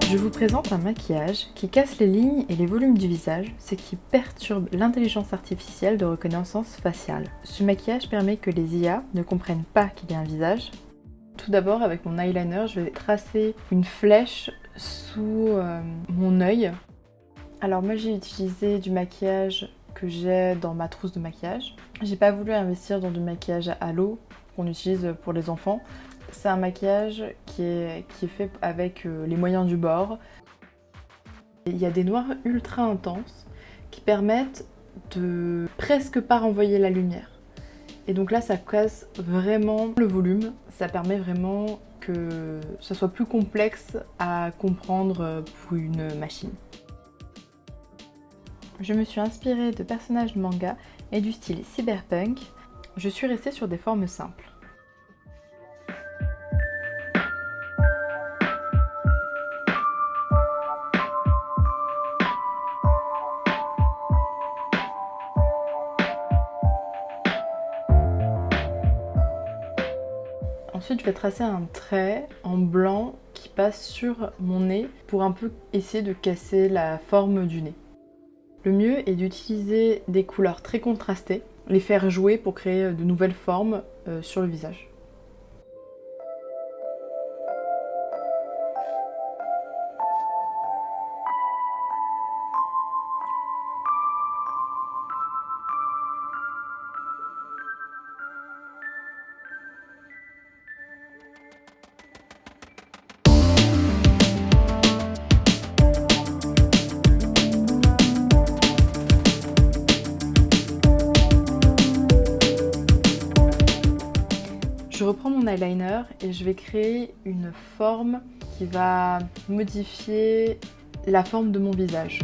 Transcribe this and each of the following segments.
Je vous présente un maquillage qui casse les lignes et les volumes du visage, ce qui perturbe l'intelligence artificielle de reconnaissance faciale. Ce maquillage permet que les IA ne comprennent pas qu'il y a un visage. Tout d'abord, avec mon eyeliner, je vais tracer une flèche sous mon œil. Alors moi, j'ai utilisé du maquillage que j'ai dans ma trousse de maquillage. J'ai pas voulu investir dans du maquillage à l'eau qu'on utilise pour les enfants. C'est un maquillage qui est fait avec les moyens du bord. Il y a des noirs ultra intenses qui permettent de presque pas renvoyer la lumière. Et donc là, ça casse vraiment le volume. Ça permet vraiment que ça soit plus complexe à comprendre pour une machine. Je me suis inspirée de personnages de manga et du style cyberpunk. Je suis restée sur des formes simples. Ensuite, je vais tracer un trait en blanc qui passe sur mon nez pour un peu essayer de casser la forme du nez. Le mieux est d'utiliser des couleurs très contrastées, les faire jouer pour créer de nouvelles formes sur le visage. Je reprends mon eyeliner et je vais créer une forme qui va modifier la forme de mon visage.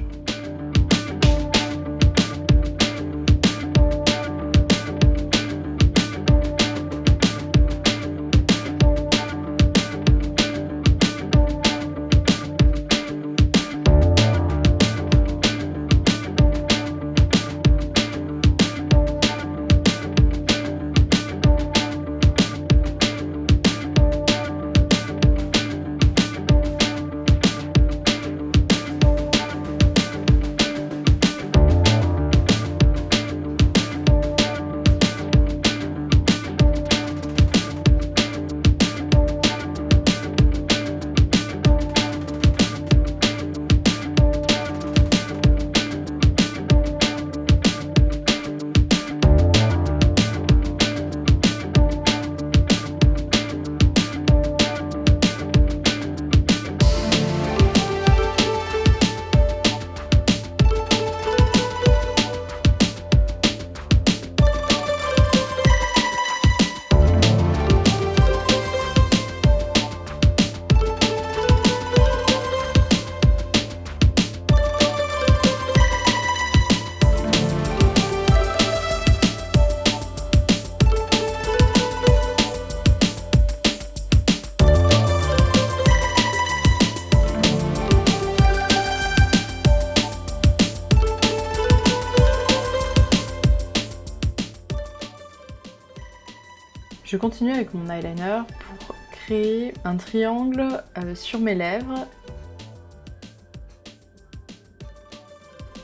Je continue avec mon eyeliner pour créer un triangle sur mes lèvres.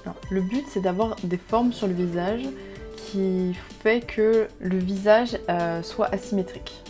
Alors, le but, c'est d'avoir des formes sur le visage qui fait que le visage soit asymétrique.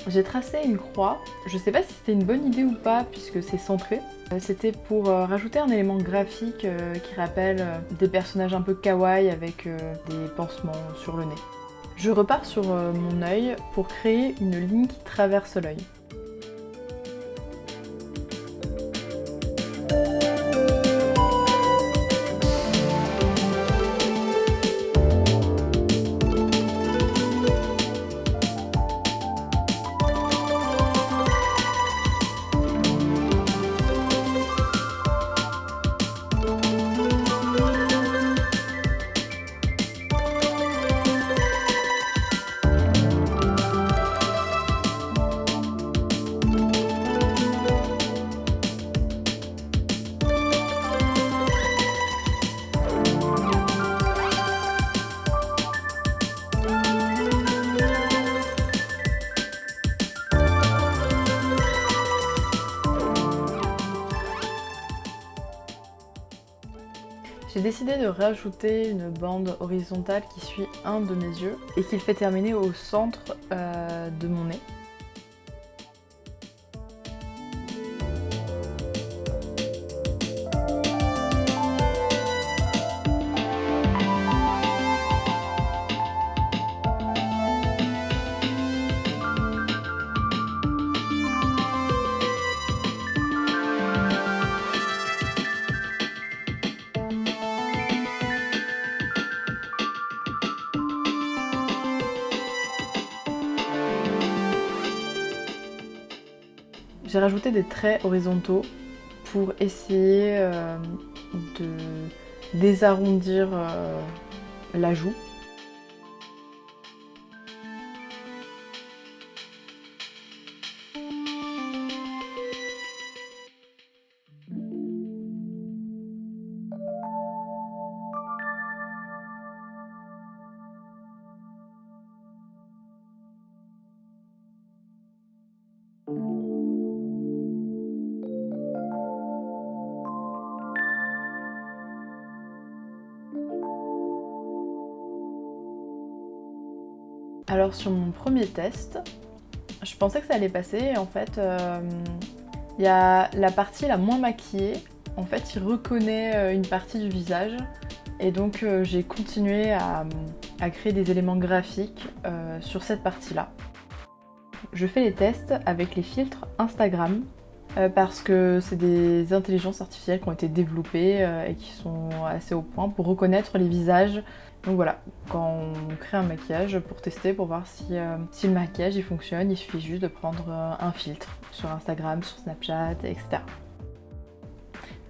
J'ai tracé une croix, je sais pas si c'était une bonne idée ou pas puisque c'est centré. C'était pour rajouter un élément graphique qui rappelle des personnages un peu kawaii avec des pansements sur le nez. Je repars sur mon œil pour créer une ligne qui traverse l'œil. J'ai décidé de rajouter une bande horizontale qui suit un de mes yeux et qui le fait terminer au centre de mon nez. J'ai rajouté des traits horizontaux pour essayer de désarrondir la joue. Alors sur mon premier test, je pensais que ça allait passer et en fait il y a la partie la moins maquillée, en fait il reconnaît une partie du visage et donc j'ai continué à créer des éléments graphiques sur cette partie-là. Je fais les tests avec les filtres Instagram parce que c'est des intelligences artificielles qui ont été développées et qui sont assez au point pour reconnaître les visages. Donc voilà, quand on crée un maquillage pour tester, pour voir si le maquillage il fonctionne, il suffit juste de prendre un filtre sur Instagram, sur Snapchat, etc.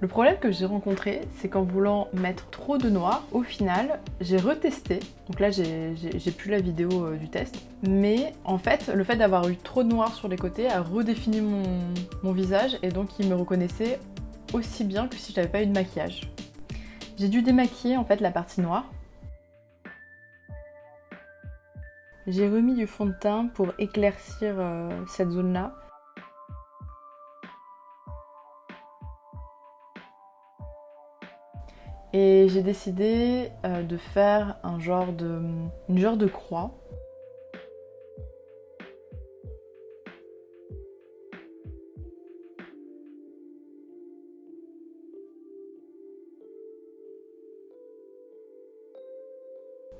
Le problème que j'ai rencontré, c'est qu'en voulant mettre trop de noir, au final, j'ai retesté. Donc là, j'ai plus la vidéo du test. Mais en fait, le fait d'avoir eu trop de noir sur les côtés a redéfini mon visage et donc il me reconnaissait aussi bien que si j'avais pas eu de maquillage. J'ai dû démaquiller en fait la partie noire. J'ai remis du fond de teint pour éclaircir cette zone-là. Et j'ai décidé de faire une genre de croix.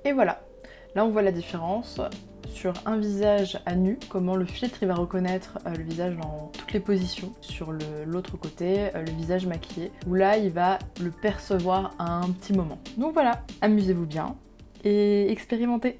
Et voilà, là on voit la différence sur un visage à nu, comment le filtre il va reconnaître le visage dans toutes les positions. Sur l'autre côté, le visage maquillé, où là il va le percevoir à un petit moment. Donc voilà, amusez-vous bien et expérimentez.